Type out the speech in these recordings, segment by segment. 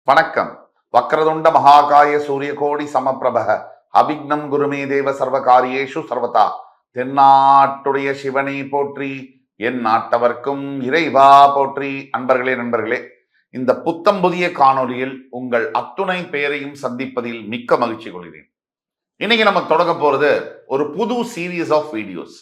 வணக்கம். வக்ரதுண்ட மகாகாய சூரியகோடி சமப்பிரபக அபிக்னம் குருமே தேவ சர்வகாரியேஷு சர்வதா. தென்னாட்டுடைய சிவனை போற்றி, என் நாட்டவர்க்கும் இறைவா போற்றி. நண்பர்களே, இந்த புத்தம் புதிய காணொலியில் உங்கள் அத்துணை பெயரையும் சந்திப்பதில் மிக்க மகிழ்ச்சி கொள்கிறேன். இன்னைக்கு நம்ம தொடங்க போறது ஒரு புது சீரீஸ் ஆஃப் வீடியோஸ்.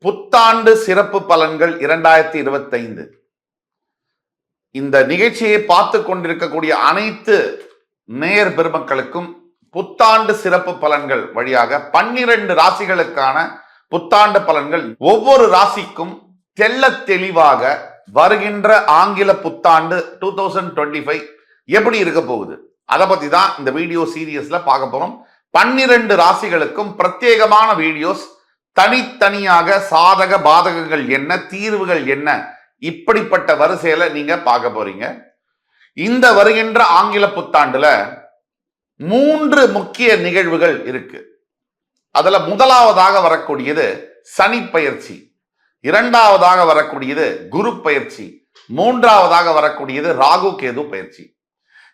புத்தாண்டு சிறப்பு பலன்கள் 2025. இந்த நிகழ்ச்சியை பார்த்து கொண்டிருக்கக்கூடிய அனைத்து நேயர் பெருமக்களுக்கும் புத்தாண்டு சிறப்பு பலன்கள் வழியாக 12 ராசிகளுக்கான புத்தாண்டு பலன்கள், ஒவ்வொரு ராசிக்கும் தெல்ல தெளிவாக வருகின்ற ஆங்கில புத்தாண்டு 2025 எப்படி இருக்க போகுது, அதை பத்தி தான் இந்த வீடியோ சீரியஸ்ல பார்க்க போறோம். 12 ராசிகளுக்கும் பிரத்யேகமான வீடியோஸ், தனித்தனியாக சாதக பாதகங்கள் என்ன, தீர்வுகள் என்ன, இப்படிப்பட்ட வரிசையில நீங்க பார்க்க போறீங்க. இந்த வருகின்ற ஆங்கில புத்தாண்டுல 3 முக்கிய நிகழ்வுகள் இருக்கு. அதுல முதலாவதாக வரக்கூடியது சனி பயிற்சி, இரண்டாவதாக வரக்கூடியது குரு பயிற்சி, மூன்றாவதாக வரக்கூடியது ராகு கேது பயிற்சி.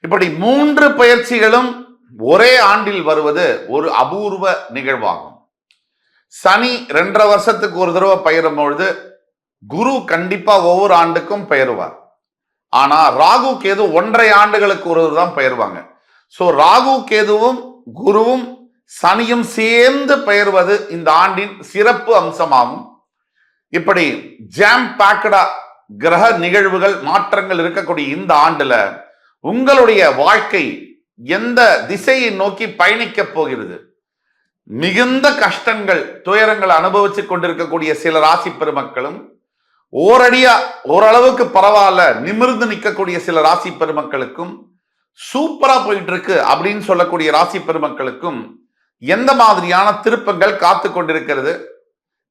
இப்படி 3 பயிற்சிகளும் ஒரே ஆண்டில் வருவது ஒரு அபூர்வ நிகழ்வாகும். சனி 2.5 வருஷத்துக்கு ஒரு தடவை பயிரும் பொழுது குரு கண்டிப்பா ஒவ்வொரு ஆண்டுக்கும் பெயருவார். ஆனா ராகு கேது 1.5 ஆண்டுகளுக்கு ஒரு தான் பெயர்வாங்க. சோ ராகு கேதுவும் குருவும் சனியும் சேர்ந்து பெயர்வது இந்த ஆண்டின் சிறப்பு அம்சமாகும். இப்படி ஜாம் பேக்கடா கிரக நிகழ்வுகள், மாற்றங்கள் இருக்கக்கூடிய இந்த ஆண்டுல உங்களுடைய வாழ்க்கை எந்த திசையை நோக்கி பயணிக்க போகிறது, மிகுந்த கஷ்டங்கள், துயரங்கள் அனுபவிச்சுக் கொண்டிருக்கக்கூடிய சில ராசி பெருமக்களும், ஓரடியா ஓரளவுக்கு பரவாயில்ல நிமிர்ந்து நிற்கக்கூடிய சில ராசி பெருமக்களுக்கும், சூப்பரா போயிட்டு இருக்கு அப்படின்னு சொல்லக்கூடிய ராசி பெருமக்களுக்கும் எந்த மாதிரியான திருப்பங்கள் காத்து கொண்டிருக்கிறது?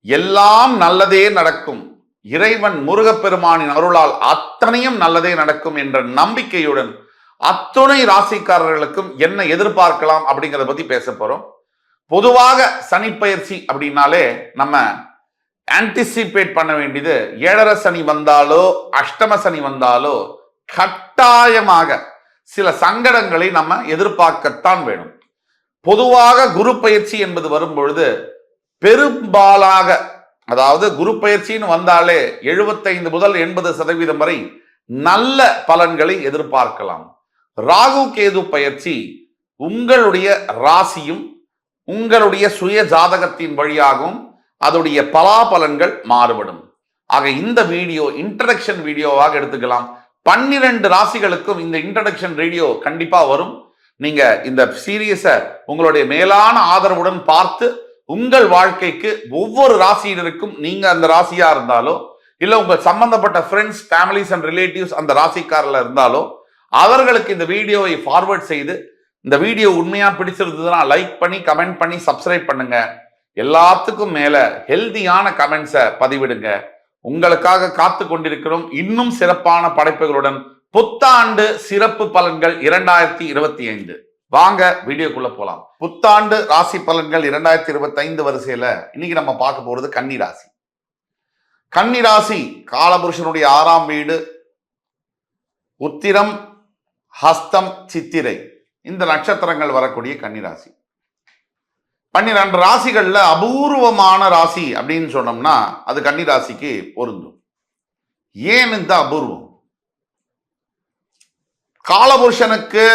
எல்லாம் நல்லதே நடக்கும், இறைவன் முருகப்பெருமானின் அருளால் அத்தனையும் நல்லதே நடக்கும் என்ற நம்பிக்கையுடன் அத்துணை ராசிக்காரர்களுக்கும் என்ன எதிர்பார்க்கலாம் அப்படிங்கிறத பத்தி பேச போறோம். பொதுவாக சனி பயிற்சி அப்படின்னாலே நம்ம ஆன்டிசிபேட் பண்ண வேண்டியது, 7.5 சனி வந்தாலோ அஷ்டம சனி வந்தாலோ கட்டாயமாக சில சங்கடங்களை நம்ம எதிர்பார்க்கத்தான் வேணும். பொதுவாக குரு பயிற்சி என்பது வரும்பொழுது பெரும்பாலாக, அதாவது குரு பயிற்சின்னு வந்தாலே 75 முதல் 80% வரை நல்ல பலன்களை எதிர்பார்க்கலாம். ராகு கேது பயிற்சி உங்களுடைய ராசியும் உங்களுடைய சுய ஜாதகத்தின் வழியாகவும் அதோடைய பலாபலன்கள் மாறுபடும். ஆக இந்த வீடியோ இன்ட்ரடக்ஷன் வீடியோவாக எடுத்துக்கலாம். 12 ராசிகளுக்கும் இந்த இன்ட்ரடக்ஷன் வீடியோ கண்டிப்பா வரும். நீங்க இந்த சீரியஸை உங்களுடைய மேலான ஆதரவுடன் பார்த்து உங்கள் வாழ்க்கைக்கு ஒவ்வொரு ராசியினருக்கும், நீங்க அந்த ராசியா இருந்தாலோ இல்ல உங்க சம்பந்தப்பட்ட ஃப்ரெண்ட்ஸ், ஃபேமிலிஸ் அண்ட் ரிலேட்டிவ்ஸ் அந்த ராசிக்காரில் இருந்தாலோ அவர்களுக்கு இந்த வீடியோவை ஃபார்வர்ட் செய்து, இந்த வீடியோ உண்மையா பிடிச்சிருந்ததுன்னா லைக் பண்ணி, கமெண்ட் பண்ணி, சப்ஸ்கிரைப் பண்ணுங்க. எல்லாத்துக்கும் மேல ஹெல்தியான கமெண்ட்ஸை பதிவிடுங்க. உங்களுக்காக காத்து கொண்டிருக்கிறோம் இன்னும் சிறப்பான படைப்புகளுடன் புத்தாண்டு சிறப்பு பலன்கள் 2025. வாங்க வீடியோக்குள்ள போலாம். புத்தாண்டு ராசி பலன்கள் 2025 வரிசையில இன்னைக்கு நம்ம பார்க்க போறது கன்னி ராசி. கன்னி ராசி காலபுருஷனுடைய 6ஆம் வீடு. உத்திரம், ஹஸ்தம், சித்திரை இந்த நட்சத்திரங்கள் வரக்கூடிய கன்னி ராசி. 12 ராசிகள்ல அபூர்வமான ராசி அப்படின்னு சொன்னோம்னா அது கன்னி ராசிக்கு பொருந்தும். ஏன் இந்த அபூர்வம்? காலபுருஷனுக்கு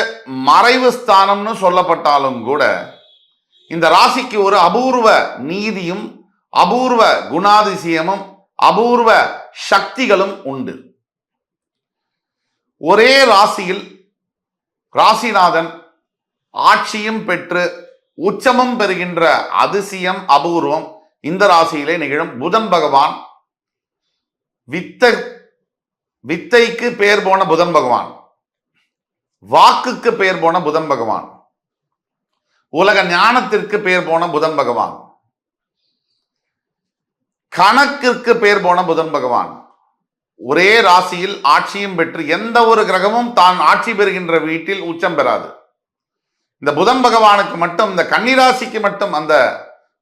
மறைவு ஸ்தானம்னு சொல்லப்பட்டாலும் கூட இந்த ராசிக்கு ஒரு அபூர்வ நீதியும், அபூர்வ குணாதிசயமும், அபூர்வ சக்திகளும் உண்டு. ஒரே ராசியில் ராசிநாதன் ஆட்சியும் பெற்று உச்சமும் பெறுகின்ற அதிசயம், அபூர்வம் இந்த ராசியிலே நிகழும். புதன் பகவான், வித்தைக்கு பெயர் போன புதன் பகவான், வாக்குக்கு பெயர் போன புதன் பகவான், உலக ஞானத்திற்கு பெயர் போன புதன் பகவான், கணக்கிற்கு பெயர் போன புதன் பகவான் ஒரே ராசியில் ஆட்சியும் பெற்று, எந்த ஒரு கிரகமும் தான் ஆட்சி பெறுகின்ற வீட்டில் உச்சம் பெறாது. இந்த புதன் பகவானுக்கு மட்டும், இந்த கன்னிராசிக்கு மட்டும் அந்த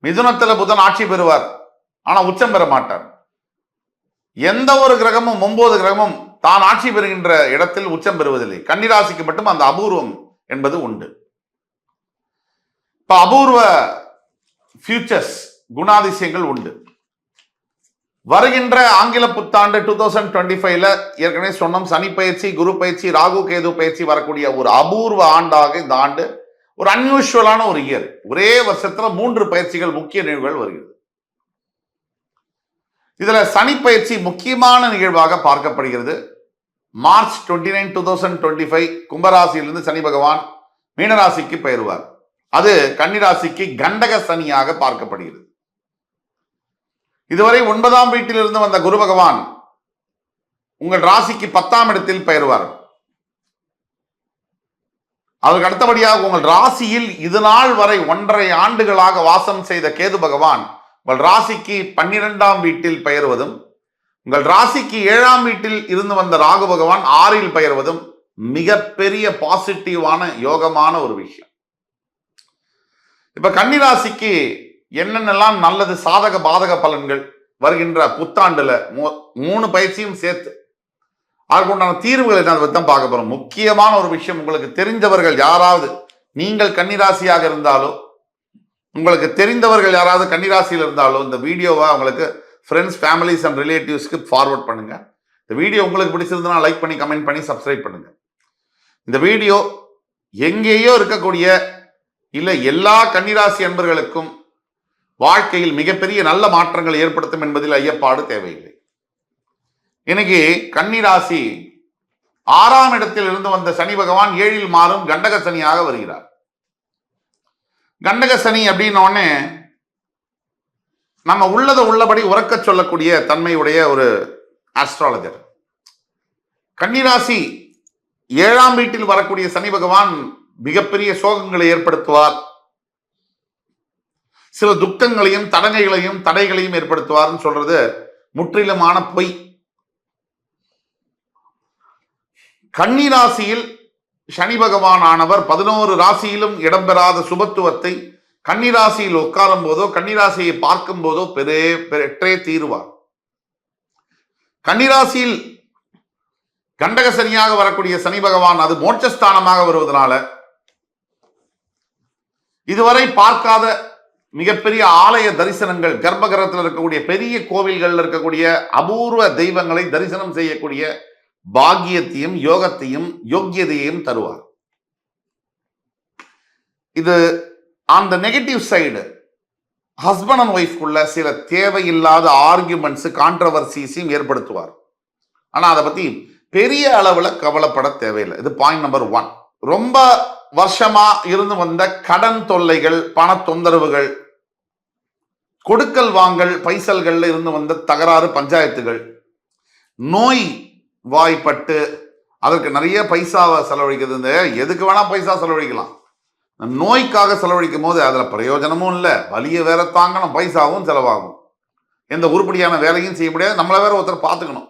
மிதுனத்துல புதன் ஆட்சி பெறுவார், ஆனா உச்சம் பெற மாட்டார். எந்த ஒரு கிரகமும் 9 கிரகமும் தான் ஆட்சி பெறுகின்ற இடத்தில் உச்சம் பெறுவதில்லை. கன்னிராசிக்கு மட்டும் அந்த அபூர்வம் என்பது உண்டு. இப்ப அபூர்வ ஃபியூச்சர்ஸ் குணாதிசயங்கள் உண்டு. வருகின்ற ஆங்கில புத்தாண்டு 2025ல ஏற்கனவே சொன்னோம், சனி பயிற்சி, குரு பயிற்சி, ராகு கேது பயிற்சி வரக்கூடிய ஒரு அபூர்வ ஆண்டாக இந்த ஆண்டு ஒரு அன்யூஷுவலான ஒரு இயர். ஒரே வருஷத்துல 3 பயிற்சிகள், முக்கிய நிகழ்வுகள் வருகிறது. இதுல சனி பயிற்சி முக்கியமான நிகழ்வாக பார்க்கப்படுகிறது. மார்ச் 29, 2025 கும்பராசியிலிருந்து சனி பகவான் மீனராசிக்கு பெயர்வார். அது கன்னிராசிக்கு கண்டக சனியாக பார்க்கப்படுகிறது. இதுவரை 9ஆம் வீட்டில் இருந்து வந்த குரு பகவான் உங்கள் ராசிக்கு 10ஆம் இடத்தில் பெயர்வார். அதற்கு அடுத்தபடியாக உங்கள் ராசியில் இது நாள் வரை 1.5 ஆண்டுகளாக வாசம் செய்த கேது பகவான் உங்கள் ராசிக்கு 12ஆம் வீட்டில் பெயர்வதும், உங்கள் ராசிக்கு 7ஆம் வீட்டில் இருந்து வந்த ராகு பகவான் 6ல் பெயர்வதும் மிகப்பெரிய பாசிட்டிவான யோகமான ஒரு விஷயம். இப்ப கன்னிராசிக்கு என்னென்னலாம் நல்லது, சாதக பாதக பலன்கள் வருகின்ற புத்தாண்டுல 3 பயிற்சியும் சேர்த்து அதுக்குண்டான தீர்வுகளை தான் பார்க்க போறோம். முக்கியமான ஒரு விஷயம், உங்களுக்கு தெரிந்தவர்கள் யாராவது, நீங்கள் கன்னிராசியாக இருந்தாலோ உங்களுக்கு தெரிந்தவர்கள் யாராவது கன்னிராசியில் இருந்தாலோ இந்த வீடியோவை உங்களுக்கு ஃப்ரெண்ட்ஸ், ஃபேமிலிஸ் அண்ட் ரிலேட்டிவ்ஸ்க்கு ஃபார்வர்ட் பண்ணுங்க. இந்த வீடியோ உங்களுக்கு பிடிச்சிருந்தனா லைக் பண்ணி, கமெண்ட் பண்ணி, சப்ஸ்கிரைப் பண்ணுங்க. இந்த வீடியோ எங்கேயோ இருக்கக்கூடிய இல்லை எல்லா கன்னிராசி அன்பர்களுக்கும் வாழ்க்கையில் மிகப்பெரிய நல்ல மாற்றங்கள் ஏற்படுத்தும் என்பதில் ஐயப்பாடு தேவையில்லை. இன்னைக்கு கன்னிராசி 6ஆம் இடத்தில் இருந்து வந்த சனி பகவான் 7ல் மாறும் கண்டக சனியாக வருகிறார். கண்டக சனி அப்படின்னோடனே நம்ம உள்ளதை உள்ளபடி உறக்க சொல்லக்கூடிய தன்மையுடைய ஒரு ஆஸ்ட்ராலஜர். கன்னிராசி 7ஆம் வீட்டில் வரக்கூடிய சனி பகவான் மிகப்பெரிய சோகங்களை ஏற்படுத்துவார். சில துக்கங்களையும் தடைகளையும் ஏற்படுத்துவார்னு சொல்றது முற்றிலுமான பொய். கன்னிராசியில் சனி பகவான் ஆனவர் 11 ராசியிலும் இடம்பெறாத சுபத்துவத்தை கன்னிராசியில் உட்காரும் போதோ கன்னிராசியை பார்க்கும் போதோ பெற்றே தீருவார். கன்னிராசியில் கண்டக சனியாக வரக்கூடிய சனி பகவான் அது மோட்சஸ்தானமாக வருவதனால இதுவரை பார்க்காத மிகப்பெரிய ஆலய தரிசனங்கள், கர்ப்பகிரகத்தில் இருக்கக்கூடிய பெரிய கோவில்கள் இருக்கக்கூடிய அபூர்வ தெய்வங்களை தரிசனம் செய்யக்கூடிய பாக்கியத்தையும் யோகத்தையும் யோக்கியதையும் தருவார். இது அந்த நெகட்டிவ் சைடு ஹஸ்பண்ட் அண்ட் ஒய்ஃப்குள்ள சில தேவையில்லாத ஆர்கியூமெண்ட்ஸ், கான்ட்ரவர்சிஸையும் ஏற்படுத்துவார். ஆனா அதை பத்தி பெரிய அளவுல கவலைப்பட தேவையில்லை. இது பாயிண்ட் நம்பர் 1. ரொம்ப வருஷமா இருந்து வந்த கடன் தொல்லைகள், பண தொந்தரவுகள், கொடுக்கல் வாங்கல் பைசல்கள்ல இருந்து வந்த தகராறு, பஞ்சாயத்துகள், நோய் வாய்ப்பட்டு அதற்கு நிறைய பைசாவை செலவழிக்கிறது. எதுக்கு வேணா பைசா செலவழிக்கலாம். நோய்க்காக செலவழிக்கும் போது அதுல பிரயோஜனமும் இல்லை, வலிய வேற தாங்கணும், பைசாவும் செலவாகும், எந்த உருப்படியான வேலையும் செய்ய முடியாது, நம்மள வேற ஒருத்தர் பார்த்துக்கணும்.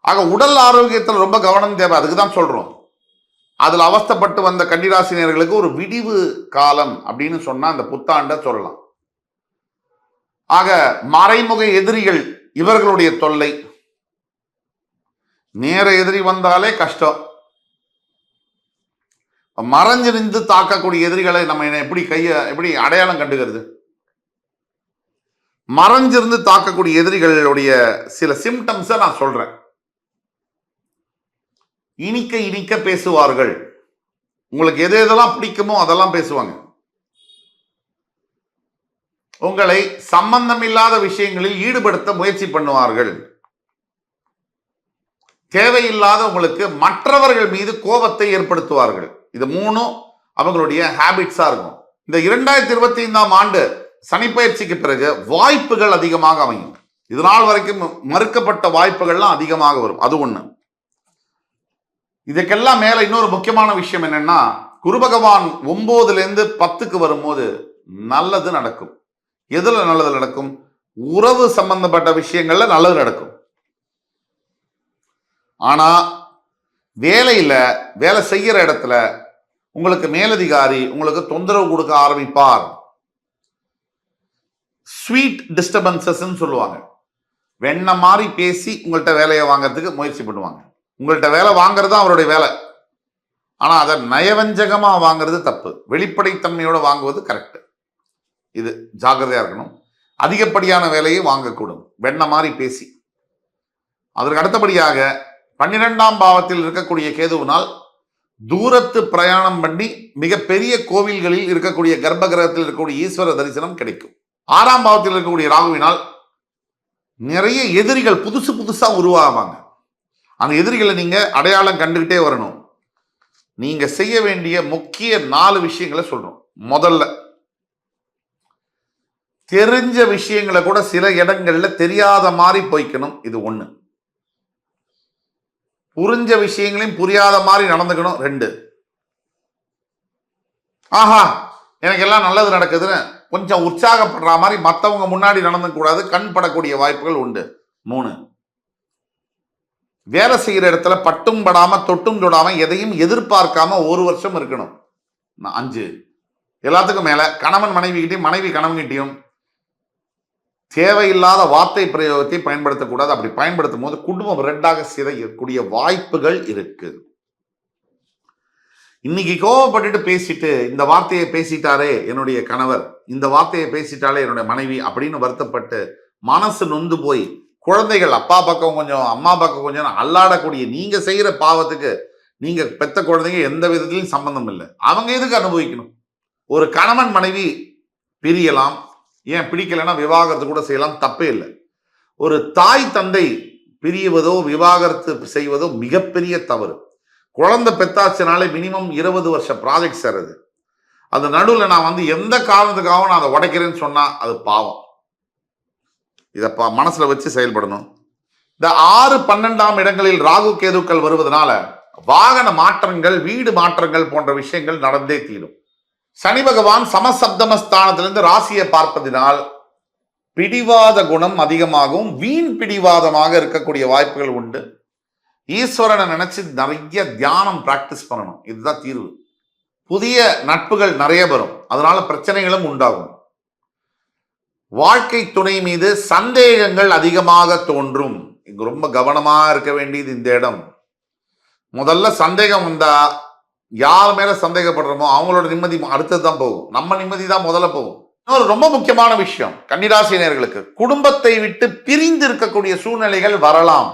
ஆக உடல் ஆரோக்கியத்தில் ரொம்ப கவனம் தேவை. அதுக்கு தான் சொல்றோம். அதுல அவஸ்தைப்பட்டு வந்த கன்னிராசினியர்களுக்கு ஒரு விடிவு காலம் அப்படின்னு சொன்னா அந்த புத்தாண்ட சொல்லலாம். ஆக மறைமுக எதிரிகள், இவர்களுடைய தொல்லை, நேர எதிரி வந்தாலே கஷ்டம். மறைஞ்சு நின்று தாக்கக்கூடிய எதிரிகளை நம்ம எப்படி அடையாளம் கண்டுகிறது? மறைஞ்சிருந்து தாக்கக்கூடிய எதிரிகளுடைய சில சிம்டம்ஸை நான் சொல்றேன். இனிக்க பேசுவார்கள். உங்களுக்கு எது எதெல்லாம் பிடிக்குமோ அதெல்லாம் பேசுவாங்க. உங்களை சம்பந்தமில்லாத விஷயங்களில் ஈடுபடுத்த முயற்சி பண்ணுவார்கள். தேவையில்லாத உங்களுக்கு மற்றவர்கள் மீது கோபத்தை ஏற்படுத்துவார்கள். இது 3 அவங்களுடைய ஹேபிட்ஸா இருக்கும். இந்த 2025ஆம் ஆண்டு சனிப்பெயர்ச்சிக்கு பிறகு வாய்ப்புகள் அதிகமாக அமையும். இது நாள் வரைக்கும் மறுக்கப்பட்ட வாய்ப்புகள்லாம் அதிகமாக வரும். அது ஒண்ணு. இதுக்கெல்லாம் மேல இன்னொரு முக்கியமான விஷயம் என்னன்னா, குரு பகவான் 9ல இருந்து 10க்கு வரும்போது நல்லது நடக்கும். எதுல நல்லது நடக்கும்? உறவு சம்பந்தப்பட்ட விஷயங்கள்ல நல்லது நடக்கும். ஆனா வேலை செய்யற இடத்துல உங்களுக்கு மேலதிகாரி உங்களுக்கு தொந்தரவு கொடுக்க ஆரம்பிப்பார். ஸ்வீட் டிஸ்டர்பன்சஸ் சொல்லுவாங்க. வெண்ண மாதிரி பேசி உங்கள்கிட்ட வேலையை வாங்கறதுக்கு முயற்சி பண்ணுவாங்க. உங்கள்கிட்ட வேலை வாங்குறது அவருடைய வேலை. ஆனா அதை நயவஞ்சகமா வாங்குறது தப்பு. வெளிப்படைத்தன்மையோட வாங்குவது கரெக்ட். இது ஜாக்கிரதையா இருக்கணும். அதிகப்படியான வேலையை வாங்கக்கூடும், வெண்ண மாதிரி பேசி. அதற்கு அடுத்தபடியாக 12ஆம் பாவத்தில் இருக்கக்கூடிய கேதுவினால் தூரத்து பிரயாணம் பண்ணி மிகப்பெரிய கோவில்களில் இருக்கக்கூடிய கர்ப்ப கிரகத்தில் இருக்கக்கூடிய ஈஸ்வர தரிசனம் கிடைக்கும். 6ஆம் பாவத்தில் இருக்கக்கூடிய ராகுவினால் நிறைய எதிரிகள் புதுசு புதுசா உருவாவாங்க. அந்த எதிரிகளை நீங்க அடையாளம் கண்டுகிட்டே வரணும். நீங்க செய்ய வேண்டிய முக்கிய 4 விஷயங்களை சொல்றோம். முதல்ல, தெரிஞ்ச விஷயங்களை கூட சில இடங்கள்ல தெரியாத மாதிரி போய்க்கணும். இது 1. புரிஞ்ச விஷயங்களையும் புரியாத மாதிரி நடந்துக்கணும். 2, ஆஹா எனக்கு எல்லாம் நல்லது நடக்குதுன்னு கொஞ்சம் உற்சாகப்படுற மாதிரி மற்றவங்க முன்னாடி நடந்து கூடாது, கண் படக்கூடிய வாய்ப்புகள் உண்டு. 3, வேலை செய்யற இடத்துல பட்டும் படாம தொட்டும் தொடாம எதையும் எதிர்பார்க்காம 1 வருஷம் இருக்கணும். 5, எல்லாத்துக்கும் மேல கணவன் மனைவிகிட்டையும் மனைவி கணவன்கிட்டையும் தேவையில்லாத வார்த்தை பிரயோகத்தை பயன்படுத்தக்கூடாது. அப்படி பயன்படுத்தும் போது குடும்பம் 2ஆக சிதையக்கூடிய வாய்ப்புகள் இருக்கு. இன்னைக்கு கோவப்பட்டுட்டு பேசிட்டு இந்த வார்த்தையை பேசிட்டாரே என்னுடைய கணவர், இந்த வார்த்தையை பேசிட்டாலே என்னுடைய மனைவி அப்படின்னு வருத்தப்பட்டு மனசு நொந்து போய் குழந்தைகள் அப்பா பக்கம் கொஞ்சம் அம்மா பக்கம் கொஞ்சம் அல்லாடக்கூடிய நீங்க செய்யற பாவத்துக்கு நீங்க பெத்த குழந்தைங்க எந்த விதத்திலையும் சம்பந்தம் இல்லை. அவங்க எதுக்கு அனுபவிக்கணும்? ஒரு கணவன் மனைவி பிரியலாம், ஏன் பிடிக்கலைன்னா விவாகரத்து கூட செய்யலாம், தப்பே இல்லை. ஒரு தாய் தந்தை பிரிவதோ விவாகரத்து செய்வதோ மிகப்பெரிய தவறு. குழந்தை பெத்தாச்சுனாலே மினிமம் 20 வருஷம் ப்ராஜெக்ட் சேருது. அந்த நடுவில் நான் எந்த காரணத்துக்காகவும் நான் அதை உடைக்கிறேன்னு சொன்னா அது பாவம். இதை மனசுல வச்சு செயல்படணும். இந்த 6, 12ஆம் இடங்களில் ராகு கேதுக்கள் வருவதனால வாகன மாற்றங்கள், வீடு மாற்றங்கள் போன்ற விஷயங்கள் நடந்தே தீரும். சனி பகவான் சமசப்தமஸ்தானத்திலிருந்து ராசியை பார்ப்பதினால் பிடிவாத குணம் அதிகமாகவும் வீண் பிடிவாதமாக இருக்கக்கூடிய வாய்ப்புகள் உண்டு. ஈஸ்வரனை நினைச்சு நிறைய தியானம் பிராக்டிஸ் பண்ணணும். இதுதான் தீர்வு. புதிய நட்புகள் நிறைய வரும், அதனால பிரச்சனைகளும் உண்டாகும். வாழ்க்கை துணை மீது சந்தேகங்கள் அதிகமாக தோன்றும். இங்க ரொம்ப கவனமா இருக்க வேண்டியது இந்த இடம். முதல்ல சந்தேகம் வந்தா யார் மேல சந்தேகப்படுறோமோ அவங்களோட நிம்மதி அடுத்தது தான் போகும், நம்ம நிம்மதி தான் முதல்ல போகும். இன்னொரு ரொம்ப முக்கியமான விஷயம், கன்னிராசினியர்களுக்கு குடும்பத்தை விட்டு பிரிந்து இருக்கக்கூடிய சூழ்நிலைகள் வரலாம்.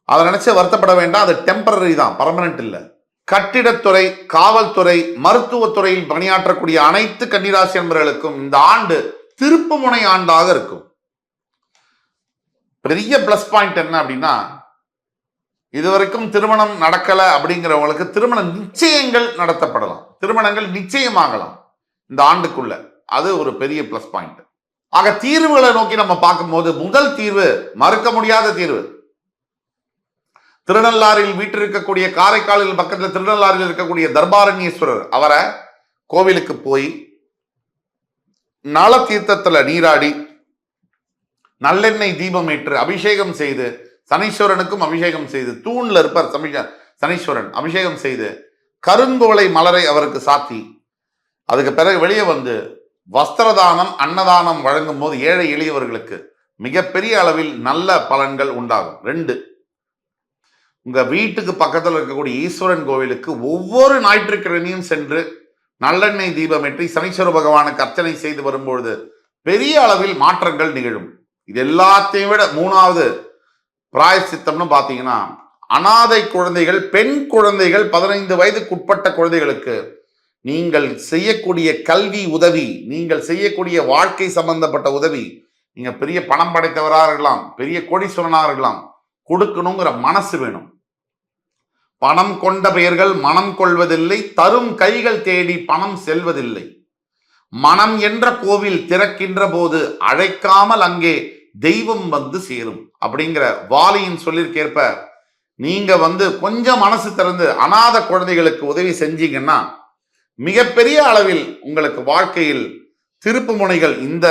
அதை நினைச்சு வருத்தப்பட வேண்டாம், அது டெம்பரரி தான், பர்மனன்ட் இல்லை. கட்டிடத்துறை, காவல்துறை, மருத்துவத்துறையில் பணியாற்றக்கூடிய அனைத்து கன்னிராசி நண்பர்களுக்கும் இந்த ஆண்டு திருப்பு முனை ஆண்டாக இருக்கும். பெரிய பிளஸ் பாயிண்ட் என்ன அப்படின்னா, இதுவரைக்கும் திருமணம் நடக்கல அப்படிங்கிறவங்களுக்கு திருமண நிச்சயங்கள் நடத்தப்படலாம், திருமணங்கள் நிச்சயமாகலாம் இந்த ஆண்டுக்குள்ள. அது ஒரு பெரிய பிளஸ் பாயிண்ட். ஆக தீர்வுகளை நோக்கி நம்ம பார்க்கும்போது முதல் தீர்வு மறுக்க முடியாத தீர்வு. திருநள்ளாறில் வீட்டிருக்கக்கூடிய, காரைக்காலில் பக்கத்தில் திருநள்ளாறில் இருக்கக்கூடிய தர்பாரண்யேஸ்வரர், அவரை கோவிலுக்கு போய் நல தீர்த்தத்துல நீராடி நல்லெண்ணெய் தீபம் ஏற்று அபிஷேகம் செய்து, சனீஸ்வரனுக்கும் அபிஷேகம் செய்து, தூண்ல இருப்பார் சனீஸ்வரன், அபிஷேகம் செய்து கருங்கோலை மலரை அவருக்கு சாத்தி, அதுக்கு பிறகு வெளியே வந்து வஸ்திரதானம், அன்னதானம் வழங்கும் போது ஏழை எளியவர்களுக்கு மிகப்பெரிய அளவில் நல்ல பலன்கள் உண்டாகும். 2, உங்க வீட்டுக்கு பக்கத்தில் இருக்கக்கூடிய ஈஸ்வரன் கோவிலுக்கு ஒவ்வொரு ஞாயிற்றுக்கிழமையும் சென்று நல்லெண்ணெய் தீபமேற்றி சனீஸ்வர பகவானுக்கு அர்ச்சனை செய்து வரும்பொழுது பெரிய அளவில் மாற்றங்கள் நிகழும். இது எல்லாத்தையும் விட 3வது பிராயச்சித்தம்னு பார்த்தீங்கன்னா, அனாதை குழந்தைகள், பெண் குழந்தைகள், 15 வயதுக்குட்பட்ட குழந்தைகளுக்கு நீங்கள் செய்யக்கூடிய கல்வி உதவி, நீங்கள் செய்யக்கூடிய வாழ்க்கை சம்பந்தப்பட்ட உதவி, நீங்க பெரிய பணம் படைத்தவராக இருக்கலாம், பெரிய கோடீஸ்வரனாக இருக்கலாம், கொடுக்கணுங்கிற மனசு வேணும். பணம் கொண்ட பெயர்கள் மனம் கொள்வதில்லை, தரும் கைகள் தேடி பணம் செல்வதில்லை. மனம் என்ற கோவில் திறக்கின்ற போது அழைக்காமல் அங்கே தெய்வம் வந்து சேரும் அப்படிங்கிற வாலியின் சொல்லிற்கேற்ப நீங்க கொஞ்சம் மனசு திறந்து அநாத குழந்தைகளுக்கு உதவி செஞ்சீங்கன்னா மிகப்பெரிய அளவில் உங்களுக்கு வாழ்க்கையில் திருப்பு முனைகள் இந்த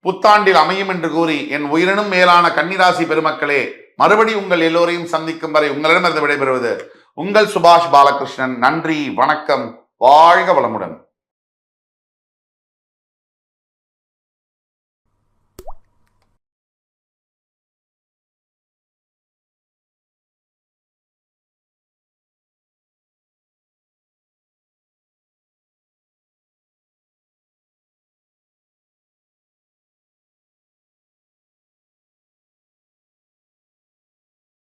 புத்தாண்டில் அமையும் என்று கூறி, என் உயிரினும் மேலான கன்னிராசி பெருமக்களே, மறுபடி உங்கள் எல்லோரையும் சந்திக்கும் வரை உங்களிடமிருந்து விடைபெறுவது உங்கள் சுபாஷ் பாலகிருஷ்ணன். நன்றி, வணக்கம், வாழ்க வளமுடன்.